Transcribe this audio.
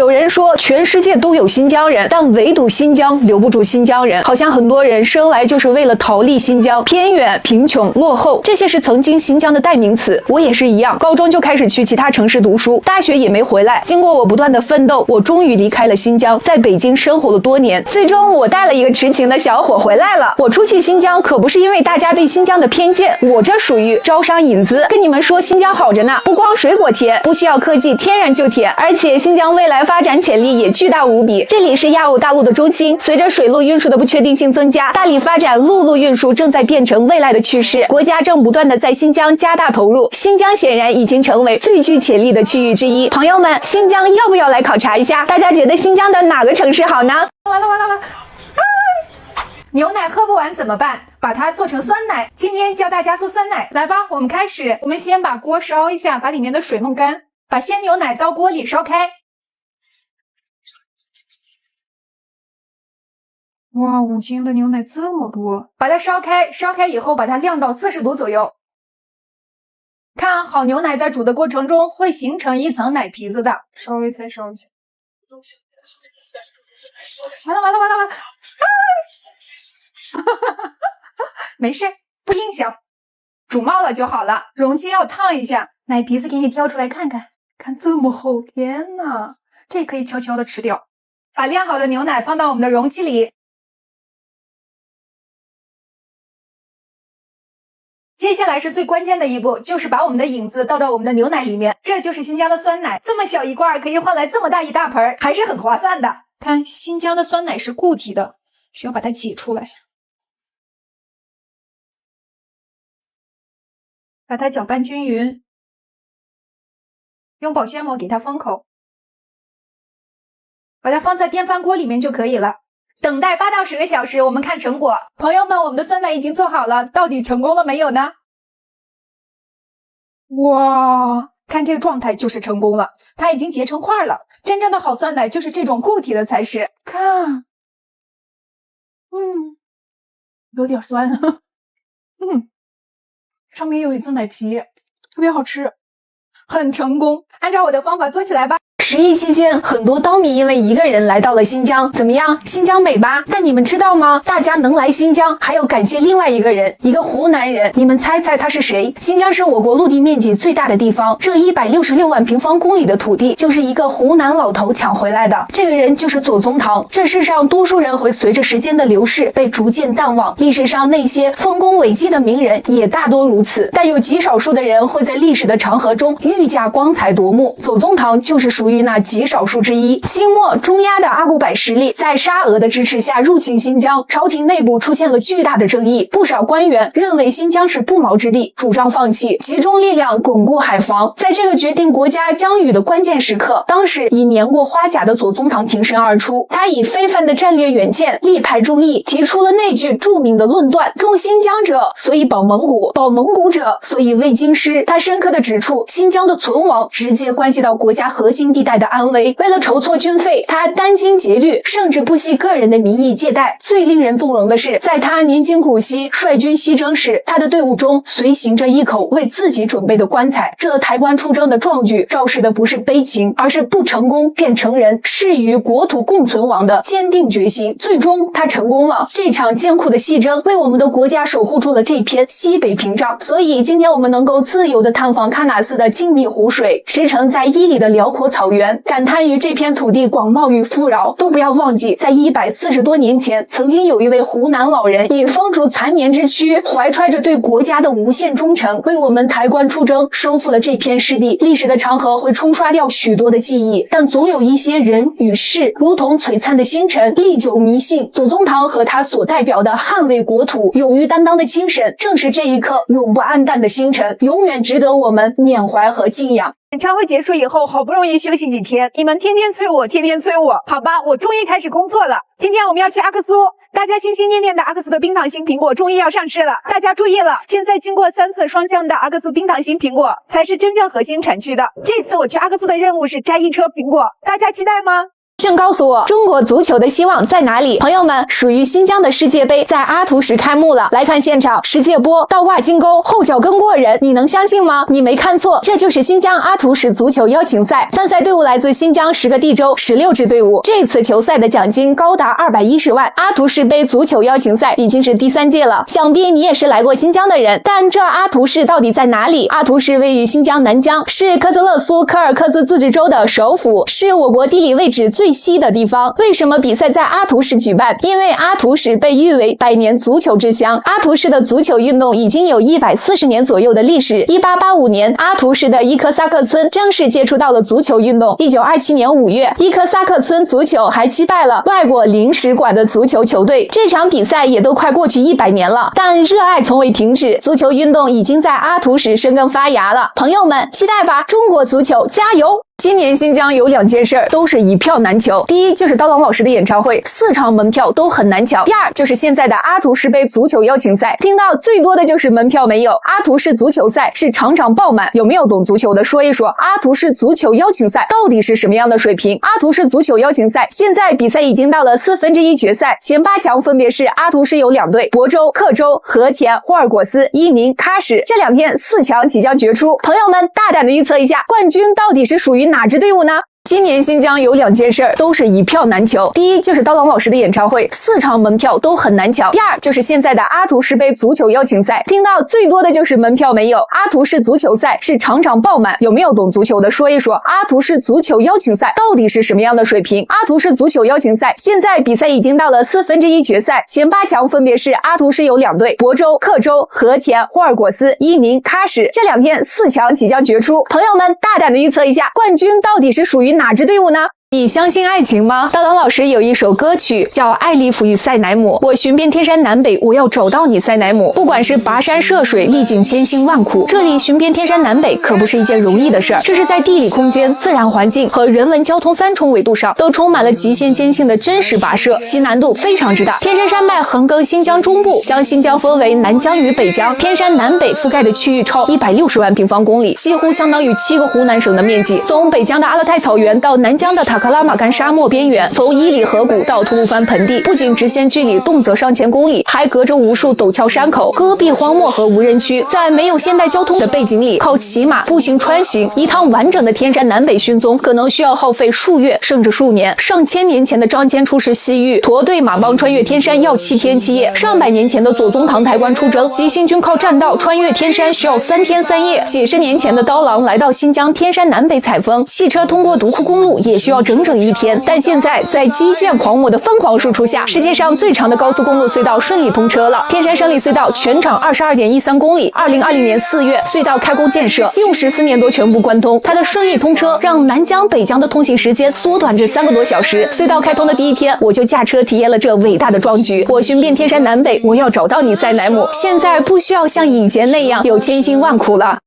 有人说全世界都有新疆人，但唯独新疆留不住新疆人。好像很多人生来就是为了逃离新疆，偏远、贫穷、落后，这些是曾经新疆的代名词。我也是一样，高中就开始去其他城市读书，大学也没回来。经过我不断的奋斗，我终于离开了新疆，在北京生活了多年。最终我带了一个痴情的小伙回来了。我出去新疆可不是因为大家对新疆的偏见，我这属于招商引资，跟你们说新疆好着呢，不光水果甜，不需要科技，天然就甜，而且新疆未来发展潜力也巨大无比。这里是亚欧大陆的中心，随着水路运输的不确定性增加，大力发展陆路运输正在变成未来的趋势。国家正不断的在新疆加大投入，新疆显然已经成为最具潜力的区域之一。朋友们，新疆要不要来考察一下？大家觉得新疆的哪个城市好呢？完了！牛奶喝不完怎么办？把它做成酸奶。今天教大家做酸奶，来吧，我们开始。我们先把锅烧一下，把里面的水弄干，把鲜牛奶倒锅里烧开。哇，5斤的牛奶这么多，把它烧开，烧开以后把它晾到40度左右。看好牛奶在煮的过程中会形成一层奶皮子的，稍微再烧一下。完了！没事，不影响，煮冒了就好了。容器要烫一下，奶皮子给你挑出来看看，看这么厚，天哪，这可以悄悄的吃掉。把晾好的牛奶放到我们的容器里。接下来是最关键的一步，就是把我们的引子倒到我们的牛奶里面，这就是新疆的酸奶。这么小一罐可以换来这么大一大盆，还是很划算的。看，新疆的酸奶是固体的，需要把它挤出来，把它搅拌均匀，用保鲜膜给它封口，把它放在电饭锅里面就可以了。等待8到10个小时，我们看成果。朋友们，我们的酸奶已经做好了，到底成功了没有呢？哇，看这个状态就是成功了，它已经结成块了。真正的好酸奶就是这种固体的才是。看，有点酸，上面有一层奶皮，特别好吃，很成功。按照我的方法做起来吧。11期间，很多刀迷因为一个人来到了新疆，怎么样？新疆美吧？但你们知道吗？大家能来新疆，还要感谢另外一个人，一个湖南人。你们猜猜他是谁？新疆是我国陆地面积最大的地方，这166万平方公里的土地，就是一个湖南老头抢回来的。这个人就是左宗棠。这世上多数人会随着时间的流逝被逐渐淡忘，历史上那些丰功伟绩的名人也大多如此，但有极少数的人会在历史的长河中愈加光彩夺目。左宗棠就是属于那极少数之一。清末中亚的阿古柏实力在沙俄的支持下入侵新疆，朝廷内部出现了巨大的争议，不少官员认为新疆是不毛之地，主张放弃，集中力量巩固海防。在这个决定国家疆域的关键时刻，当时已年过花甲的左宗棠挺身而出，他以非凡的战略远见力排众议，提出了那句著名的论断：重新疆者，所以保蒙古；保蒙古者，所以卫京师。他深刻地指出，新疆的存亡直接关系到国家核心地带的安危。为了筹措军费，他殚精竭虑，甚至不惜个人的名义借贷。最令人动容的是，在他年近古稀率军西征时，他的队伍中随行着一口为自己准备的棺材。这抬棺出征的壮举昭示的不是悲情，而是不成功便成仁，誓与国土共存亡的坚定决心。最终他成功了，这场艰苦的西征为我们的国家守护住了这片西北屏障。所以今天我们能够自由地探访喀纳斯的静谧湖水，驰骋在伊犁的辽阔草原，感叹于这片土地广袤与富饶，都不要忘记，在140多年前，曾经有一位湖南老人以风烛残年之躯，怀揣着对国家的无限忠诚，为我们抬棺出征，收复了这片失地。历史的长河会冲刷掉许多的记忆，但总有一些人与事，如同璀璨的星辰，历久弥新。左宗棠和他所代表的捍卫国土、勇于担当的精神，正是这一颗永不暗淡的星辰，永远值得我们缅怀和敬仰。演唱会结束以后，好不容易休息几天，你们天天催我，好吧，我终于开始工作了。今天我们要去阿克苏，大家心心念念的阿克苏的冰糖型苹果终于要上市了，大家注意了，现在经过3次双降的阿克苏冰糖型苹果才是真正核心产区的。这次我去阿克苏的任务是摘1车苹果，大家期待吗？请告诉我，中国足球的希望在哪里？朋友们，属于新疆的世界杯在阿图什开幕了。来看现场，世界波倒挂金钩，后脚跟过人，你能相信吗？你没看错，这就是新疆阿图什足球邀请赛。参赛队伍来自新疆10个地州，16支队伍。这次球赛的奖金高达210万。阿图什杯足球邀请赛已经是第3届了，想必你也是来过新疆的人。但这阿图什到底在哪里？阿图什位于新疆南疆，是科泽勒苏柯尔克孜自治州的首府，是我国地理位置最西的地方。为什么比赛在阿图什举办？因为阿图什被誉为百年足球之乡。阿图什的足球运动已经有140年左右的历史。1885年，阿图什的伊科萨克村正式接触到了足球运动。1927年5月，伊科萨克村足球还击败了外国临时管的足球球队。这场比赛也都快过去100年了，但热爱从未停止，足球运动已经在阿图什生根发芽了。朋友们，期待吧，中国足球加油！今年新疆有2件事都是一票难求，第一就是刀郎老师的演唱会，4场门票都很难抢；第二就是现在的阿图什杯足球邀请赛，听到最多的就是门票没有。阿图什足球赛是场场爆满，有没有懂足球的说一说，阿图什足球邀请赛到底是什么样的水平？阿图什足球邀请赛现在比赛已经到了1/4决赛，前8强分别是阿图什有2队，亳州、克州、和田、霍尔果斯、伊宁、喀什，这2天4强即将决出。朋友们大胆的预测一下，冠军到底是属于哪支队伍呢？今年新疆有2件事都是一票难求，第一就是刀郎老师的演唱会，4场门票都很难抢；第二就是现在的阿图什杯足球邀请赛，听到最多的就是门票没有。阿图什足球赛是场场爆满，有没有懂足球的说一说，阿图什足球邀请赛到底是什么样的水平？阿图什足球邀请赛现在比赛已经到了1/4决赛，前8强分别是阿图什有2队，亳州、克州、和田、霍尔果斯、伊宁、喀什，这2天4强即将决出。朋友们大胆的预测一下，冠军到底是属于哪支队伍呢？你相信爱情吗？刀郎老师有一首歌曲叫《爱丽芙与塞乃姆》，我寻遍天山南北，我要找到你塞乃姆。不管是跋山涉水，历尽千辛万苦，这里寻遍天山南北可不是一件容易的事儿。这是在地理空间、自然环境和人文交通3重维度上都充满了极限艰辛的真实跋涉，其难度非常之大。天山山脉横亘新疆中部，将新疆分为南疆与北疆，天山南北覆盖的区域超160万平方公里，几乎相当于7个湖南省的面积。从北疆的阿勒泰草原到南疆的塔克拉玛干沙漠边缘，从伊犁河谷到吐鲁番盆地，不仅直线距离动辄上千公里，还隔着无数陡峭山口、戈壁荒漠和无人区。在没有现代交通的背景里，靠骑马步行穿行，一趟完整的天山南北寻踪可能需要耗费数月甚至数年。上千年前的张骞出使西域，驼队马帮穿越天山要7天7夜；上百年前的左宗棠抬棺出征，急行军靠栈道穿越天山需要3天3夜；几十年前的刀郎来到新疆天山南北采风，汽车通过独库公路也需要整整1天。但现在在基建狂魔的疯狂输出下，世界上最长的高速公路隧道顺利通车了。天山胜利隧道全长22.13公里，2020年4月隧道开工建设，用14年多全部贯通。它的顺利通车让南疆北疆的通行时间缩短至3个多小时。隧道开通的第1天，我就驾车体验了这伟大的壮举。我寻遍天山南北，我要找到你塞乃姆。现在不需要像以前那样有千辛万苦了。